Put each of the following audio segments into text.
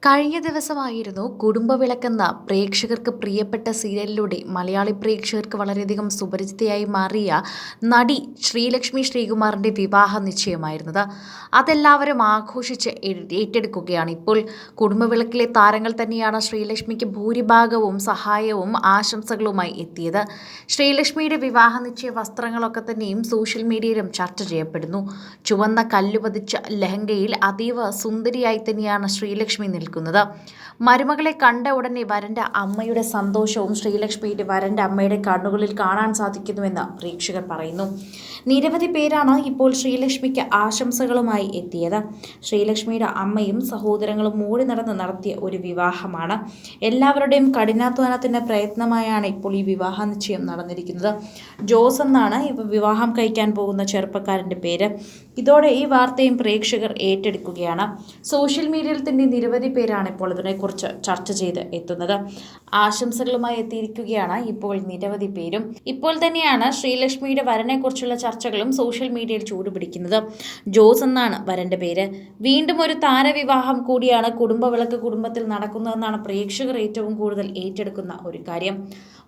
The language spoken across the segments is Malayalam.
കഴിഞ്ഞ ദിവസമായിരുന്നു കുടുംബവിളക്കെന്ന പ്രേക്ഷകർക്ക് പ്രിയപ്പെട്ട സീരിയലിലൂടെ മലയാളി പ്രേക്ഷകർക്ക് വളരെയധികം സുപരിചിതയായി മാറിയ നടി ശ്രീലക്ഷ്മി ശ്രീകുമാറിൻ്റെ വിവാഹ നിശ്ചയമായിരുന്നത്. അതെല്ലാവരും ആഘോഷിച്ച് ഏറ്റെടുക്കുകയാണ്. ഇപ്പോൾ കുടുംബവിളക്കിലെ താരങ്ങൾ തന്നെയാണ് ശ്രീലക്ഷ്മിക്ക് ഭൂരിഭാഗവും സഹായവും ആശംസകളുമായി എത്തിയത്. ശ്രീലക്ഷ്മിയുടെ വിവാഹ നിശ്ചയ വസ്ത്രങ്ങളൊക്കെ തന്നെയും സോഷ്യൽ മീഡിയയിലും ചർച്ച ചെയ്യപ്പെടുന്നു. ചുവന്ന കല്ലുപതിച്ച ലഹങ്കയിൽ അതീവ സുന്ദരിയായി തന്നെയാണ് ശ്രീലക്ഷ്മി നിൽക്കുന്നത്. മരുമകളെ കണ്ട ഉടനെ വരന്റെ അമ്മയുടെ സന്തോഷവും ശ്രീലക്ഷ്മിയുടെ വരന്റെ അമ്മയുടെ കണ്ണുകളിൽ കാണാൻ സാധിക്കുന്നുവെന്ന് പ്രേക്ഷകർ പറയുന്നു. നിരവധി പേരാണ് ഇപ്പോൾ ശ്രീലക്ഷ്മിക്ക് ആശംസകളുമായി എത്തിയത്. ശ്രീലക്ഷ്മിയുടെ അമ്മയും സഹോദരങ്ങളും ഓടി നടന്ന് നടത്തിയ ഒരു വിവാഹമാണ്. എല്ലാവരുടെയും കഠിനാധ്വാനത്തിന്റെ പ്രയത്നമായാണ് ഇപ്പോൾ ഈ വിവാഹ നിശ്ചയം നടന്നിരിക്കുന്നത്. ജോസ് എന്നാണ് വിവാഹം കഴിക്കാൻ പോകുന്ന ചെറുപ്പക്കാരന്റെ പേര്. ഇതോടെ ഈ വാർത്തയും പ്രേക്ഷകർ ഏറ്റെടുക്കുകയാണ്. സോഷ്യൽ മീഡിയയിൽ തന്നെ നിരവധി പേരാണ് ഇപ്പോൾ ഇതിനെക്കുറിച്ച് ചർച്ച ചെയ്ത് എത്തുന്നത്. ആശംസകളുമായി എത്തിയിരിക്കുകയാണ് ഇപ്പോൾ നിരവധി പേരും. ഇപ്പോൾ തന്നെയാണ് ശ്രീലക്ഷ്മിയുടെ വരനെക്കുറിച്ചുള്ള ചർച്ചകളും സോഷ്യൽ മീഡിയയിൽ ചൂടുപിടിക്കുന്നത്. ജോസ് എന്നാണ് വരന്റെ പേര്. വീണ്ടും ഒരു താരവിവാഹം കൂടിയാണ് കുടുംബവിളക്ക് കുടുംബത്തിൽ നടക്കുന്നതെന്നാണ് പ്രേക്ഷകർ ഏറ്റവും കൂടുതൽ ഏറ്റെടുക്കുന്ന ഒരു കാര്യം.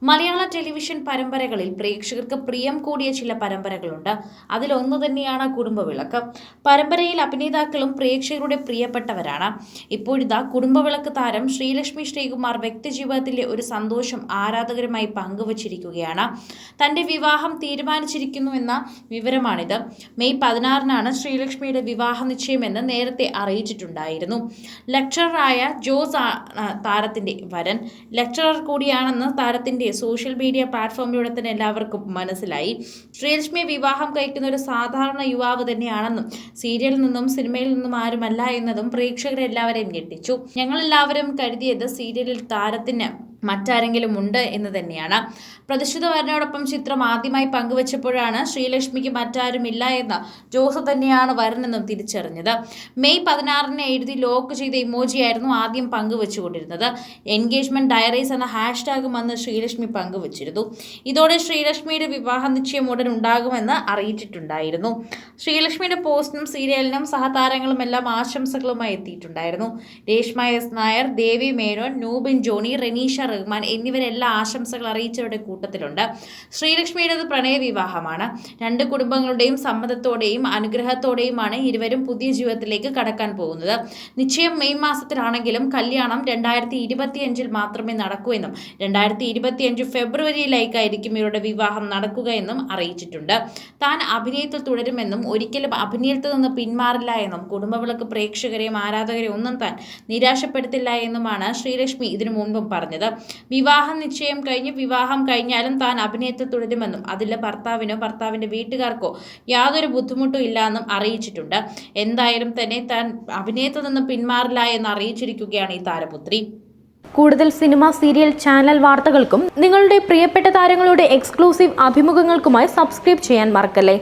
മലയാള ടെലിവിഷൻ പരമ്പരകളിൽ പ്രേക്ഷകർക്ക് പ്രിയം കൂടിയ ചില പരമ്പരകളുണ്ട്. അതിലൊന്നു തന്നെയാണ് കുടുംബവിളക്ക്. പരമ്പരയിൽ അഭിനേതാക്കളും പ്രേക്ഷകരുടെ പ്രിയപ്പെട്ടവരാണ്. ഇപ്പോഴിതാ കുടുംബവിളക്ക് താരം ശ്രീലക്ഷ്മി ശ്രീകുമാർ വ്യക്തിജീവിതത്തിലെ ഒരു സന്തോഷം ആരാധകരുമായി പങ്കുവച്ചിരിക്കുകയാണ്. തന്റെ വിവാഹം തീരുമാനിച്ചിരിക്കുന്നുവെന്ന വിവരമാണിത്. മെയ് 16-നാണ് ശ്രീലക്ഷ്മിയുടെ വിവാഹ നിശ്ചയമെന്ന് നേരത്തെ അറിയിച്ചിട്ടുണ്ടായിരുന്നു. ലെക്ചററായ ജോസ് താരത്തിന്റെ വരൻ. ലെക്ചറർ കൂടിയാണെന്ന് താരത്തിന്റെ സോഷ്യൽ മീഡിയ പ്ലാറ്റ്ഫോമിലൂടെ തന്നെ എല്ലാവർക്കും മനസ്സിലായി. ശ്രീലക്ഷ്മിയെ വിവാഹം കഴിക്കുന്ന ഒരു സാധാരണ യുവാവ് തന്നെയാണെന്നും സീരിയലിൽ നിന്നും സിനിമയിൽ നിന്നും ആരുമല്ല എന്നതും പ്രേക്ഷകരെ എല്ലാവരെയും ഞെട്ടിച്ചു. ഞങ്ങളെല്ലാവരും കരുതിയത് സീരിയലിൽ താരത്തിന് മറ്റാരെങ്കിലും ഉണ്ട് എന്ന് തന്നെയാണ്. പ്രതിഷ്ഠിത വരനോടൊപ്പം ചിത്രം ആദ്യമായി പങ്കുവച്ചപ്പോഴാണ് ശ്രീലക്ഷ്മിക്ക് മറ്റാരുമില്ല എന്ന് ജോസ് തന്നെയാണ് വരനെന്നും തിരിച്ചറിഞ്ഞത്. മെയ് 16-ന് എഴുതി ലോക്ക് ചെയ്ത ഇമോജിയായിരുന്നു ആദ്യം പങ്കുവച്ചുകൊണ്ടിരുന്നത്. എൻഗേജ്മെന്റ് ഡയറീസ് എന്ന ഹാഷ്ടാഗും അന്ന് ശ്രീലക്ഷ്മി പങ്കുവച്ചിരുന്നു. ഇതോടെ ശ്രീലക്ഷ്മിയുടെ വിവാഹ നിശ്ചയം ഉടൻ ഉണ്ടാകുമെന്ന് അറിയിച്ചിട്ടുണ്ടായിരുന്നു. ശ്രീലക്ഷ്മിയുടെ പോസ്റ്റിനും സീരിയലിനും സഹതാരങ്ങളും എല്ലാം ആശംസകളുമായി എത്തിയിട്ടുണ്ടായിരുന്നു. രേഷ്മ എസ് നായർ, ദേവി മേനോൻ, നൂബിൻ ജോണി, റെനീഷ റഹ്മാൻ എന്നിവരെല്ലാം ആശംസകൾ അറിയിച്ചവരുടെ കൂട്ടത്തിലുണ്ട്. ശ്രീലക്ഷ്മിയുടേത് പ്രണയവിവാഹമാണ്. രണ്ട് കുടുംബങ്ങളുടെയും സമ്മതത്തോടെയും അനുഗ്രഹത്തോടെയുമാണ് ഇരുവരും പുതിയ ജീവിതത്തിലേക്ക് കടക്കാൻ പോകുന്നത്. നിശ്ചയം മെയ് മാസത്തിലാണെങ്കിലും കല്യാണം 2025-ൽ മാത്രമേ നടക്കൂ എന്നും 2025 ഫെബ്രുവരിയിലേക്കായിരിക്കും ഇവരുടെ വിവാഹം നടക്കുക എന്നും അറിയിച്ചിട്ടുണ്ട്. താൻ അഭിനയത്തിൽ തുടരുമെന്നും ഒരിക്കലും അഭിനയത്തിൽ നിന്ന് പിന്മാറില്ല എന്നും കുടുംബവിളക്ക് പ്രേക്ഷകരെയും ആരാധകരെയും ഒന്നും താൻ നിരാശപ്പെടുത്തില്ല എന്നുമാണ് ശ്രീലക്ഷ്മി ഇതിനു മുൻപും പറഞ്ഞത്. വിവാഹം നിശ്ചയം കഴിഞ്ഞ് വിവാഹം കഴിഞ്ഞാലും താൻ അഭിനയത്തിൽ തുടരുമെന്നും അതിൽ ഭർത്താവിനോ ഭർത്താവിന്റെ വീട്ടുകാർക്കോ യാതൊരു ബുദ്ധിമുട്ടും ഇല്ല എന്നും അറിയിച്ചിട്ടുണ്ട്. എന്തായാലും തന്നെ താൻ അഭിനയത്തിൽ നിന്ന് പിന്മാറില്ല എന്ന് അറിയിച്ചിരിക്കുകയാണ് ഈ താരപുത്രി. കൂടുതൽ സിനിമ, സീരിയൽ, ചാനൽ വാർത്തകൾക്കും നിങ്ങളുടെ പ്രിയപ്പെട്ട താരങ്ങളുടെ എക്സ്ക്ലൂസീവ് അഭിമുഖങ്ങൾക്കുമായി സബ്സ്ക്രൈബ് ചെയ്യാൻ മറക്കല്ലേ.